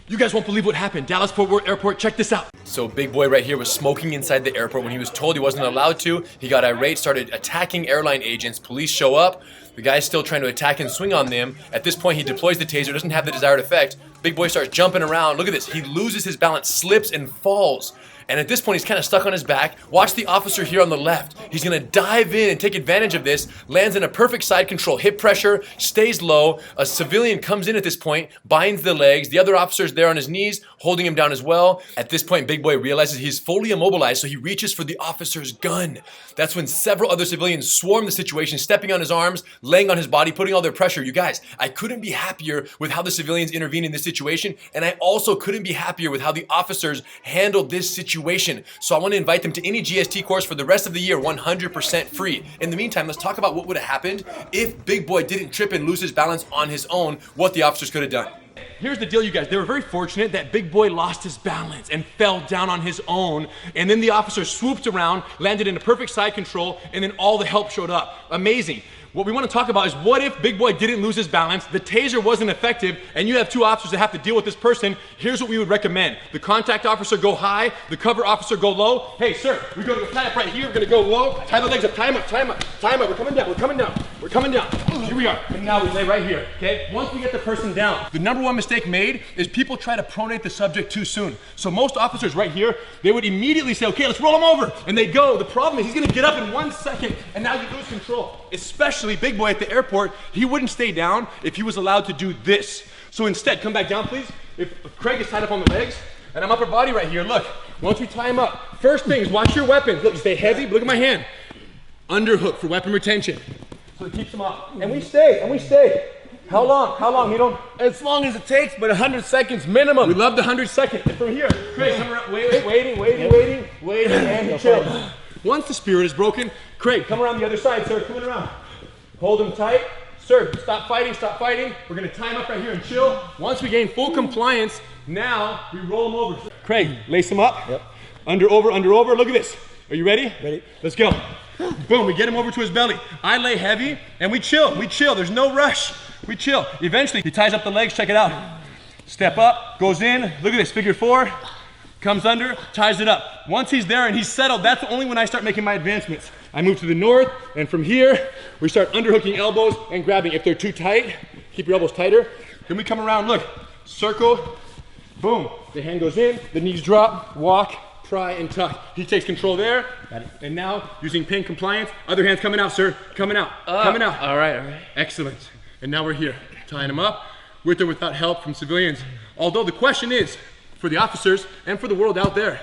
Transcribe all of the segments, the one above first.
You guys won't believe what happened. Dallas Fort Worth Airport, check this out. So big boy right here was smoking inside the airport when he was told he wasn't allowed to. He got irate, started attacking airline agents. Police show up. The guy's still trying to attack and swing on them. At this point, he deploys the taser, doesn't have the desired effect. Big boy starts jumping around. Look at this. He loses his balance, slips and falls. And at this point, he's kind of stuck on his back. Watch the officer here on the left. He's gonna dive in and take advantage of this, lands in a perfect side control, hip pressure, stays low. A civilian comes in at this point, binds the legs. The other officer's there on his knees, holding him down as well. At this point, big boy realizes he's fully immobilized, so he reaches for the officer's gun. That's when several other civilians swarm the situation, stepping on his arms, laying on his body, putting all their pressure. You guys, I couldn't be happier with how the civilians intervened in this situation, and I also couldn't be happier with how the officers handled this situation. So I want to invite them to any GST course for the rest of the year, 100% free. In the meantime, let's talk about what would have happened if Big Boy didn't trip and lose his balance on his own, what the officers could have done. Here's the deal, you guys. They were very fortunate that Big Boy lost his balance and fell down on his own. And then the officer swooped around, landed in a perfect side control, and then all the help showed up. Amazing. What we want to talk about is what if Big Boy didn't lose his balance, the taser wasn't effective, and you have two officers that have to deal with this person. Here's what we would recommend. The contact officer go high, the cover officer go low. Hey, sir, we're going to tie up right here. We're going to go low, tie the legs up, tie him up, tie him up, tie him up. We're coming down, we're coming down, we're coming down. Here we are. And now we lay right here, okay? Once we get the person down, the number one mistake made is people try to pronate the subject too soon. So most officers right here, they would immediately say, okay, let's roll him over. And they go. The problem is he's going to get up in 1 second, and now you lose control. Especially Big Boy at the airport, he wouldn't stay down if he was allowed to do this. So instead, come back down, please. If Craig is tied up on the legs, and I'm upper body right here, look, once we tie him up, first thing is watch your weapons. Look, stay heavy, but look at my hand. Underhook for weapon retention. So it keeps him up. And we stay, and we stay. How long? How long? You don't? As long as it takes, but 100 seconds minimum. We love the 100 seconds. And from here, Craig, come around, waiting, and you chill. Once the spirit is broken, Craig, come around the other side, sir, coming around. Hold him tight. Sir, stop fighting, stop fighting. We're gonna tie him up right here and chill. Once we gain full compliance, now we roll him over. Craig, lace him up. Yep. Under, over. Look at this. Are you ready? Ready. Let's go. Boom, we get him over to his belly. I lay heavy and we chill. There's no rush. We chill. Eventually, he ties up the legs, check it out. Step up, goes in. Look at this, figure four. Comes under, ties it up. Once he's there and he's settled, that's only when I start making my advancements. I move to the north, and from here, we start underhooking elbows and grabbing. If they're too tight, keep your elbows tighter. Then we come around, look, circle, boom. The hand goes in, the knees drop, walk, pry, and tuck. He takes control there. Got it. And now, using pin compliance, other hand's coming out, sir. Coming out, coming out. All right. Excellent. And now we're here, tying him up, with or without help from civilians. Although the question is, for the officers and for the world out there,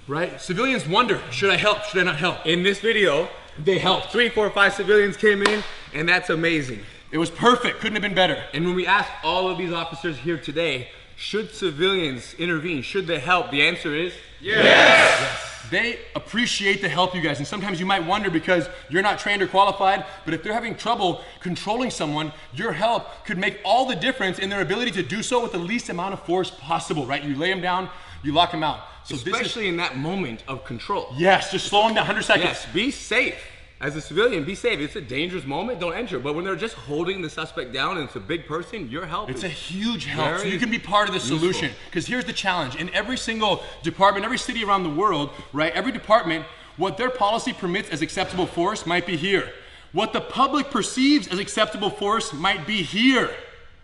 right? Civilians wonder, should I help, should I not help? In this video, They helped. 3, 4, 5 civilians came in, and that's amazing. It was perfect, couldn't have been better. And when we asked all of these officers here today, should civilians intervene, should they help? The answer is Yes! They appreciate the help, you guys, and sometimes you might wonder because you're not trained or qualified, but if they're having trouble controlling someone, your help could make all the difference in their ability to do so with the least amount of force possible, right? You lay them down, you lock them out. So especially in that moment of control. Yes, just slow them down, 100 seconds. Yes, be safe. As a civilian, be safe. It's a dangerous moment, don't enter. But when they're just holding the suspect down and it's a big person, your help It's is a huge help. So very you can be part of the solution. Because here's the challenge. In every single department, every city around the world, right, every department, what their policy permits as acceptable force might be here. What the public perceives as acceptable force might be here.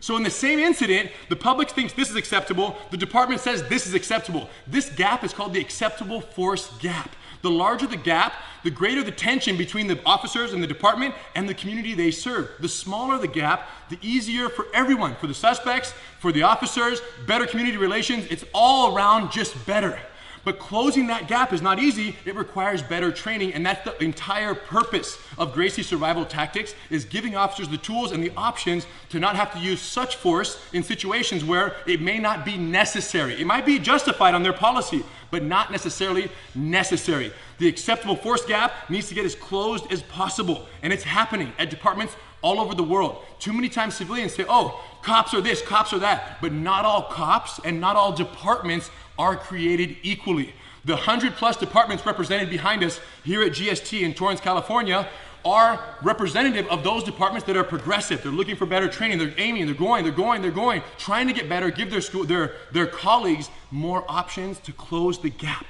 So in the same incident, the public thinks this is acceptable, the department says this is acceptable. This gap is called the acceptable force gap. The larger the gap, the greater the tension between the officers in the department and the community they serve. The smaller the gap, the easier for everyone, for the suspects, for the officers, better community relations. It's all around just better. But closing that gap is not easy. It requires better training, and that's the entire purpose of Gracie survival tactics, is giving officers the tools and the options to not have to use such force in situations where it may not be necessary. It might be justified on their policy, but not necessarily necessary. The acceptable force gap needs to get as closed as possible, and it's happening at departments all over the world. Too many times civilians say, oh, cops are this, cops are that, but not all cops and not all departments are created equally. The 100+ departments represented behind us here at GST in Torrance, California, are representative of those departments that are progressive. They're looking for better training. They're aiming, they're going, trying to get better, give their colleagues more options to close the gap.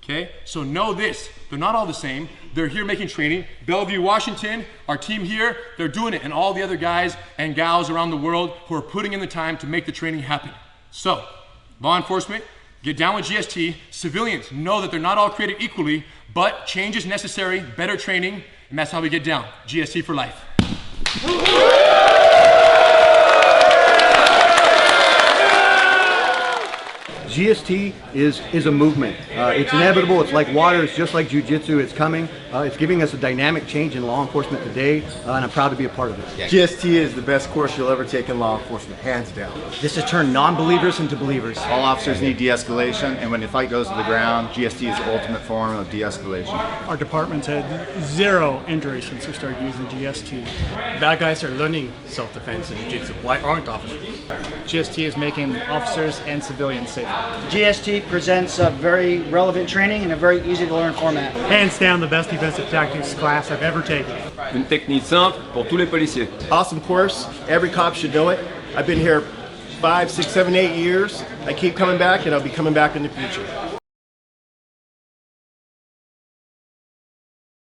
Okay, so know this, they're not all the same. They're here making training. Bellevue, Washington, our team here, they're doing it, and all the other guys and gals around the world who are putting in the time to make the training happen. So, law enforcement, get down with GST. Civilians, know that they're not all created equally, but change is necessary, better training, and that's how we get down. GST for life. GST is a movement. It's inevitable. It's like water. It's just like jiu-jitsu. It's coming. It's giving us a dynamic change in law enforcement today, and I'm proud to be a part of it. GST is the best course you'll ever take in law enforcement, hands down. This has turned non-believers into believers. All officers need de-escalation, and when the fight goes to the ground, GST is the ultimate form of de-escalation. Our department's had 0 injuries since we started using GST. Bad guys are learning self-defense and jiu-jitsu. Why aren't officers? GST is making officers and civilians safer. GST presents a very relevant training in a very easy to learn format. Hands down the best defensive tactics class I've ever taken. Une technique simple pour tous les policiers. Awesome course. Every cop should know it. I've been here 5, 6, 7, 8 years. I keep coming back, and I'll be coming back in the future.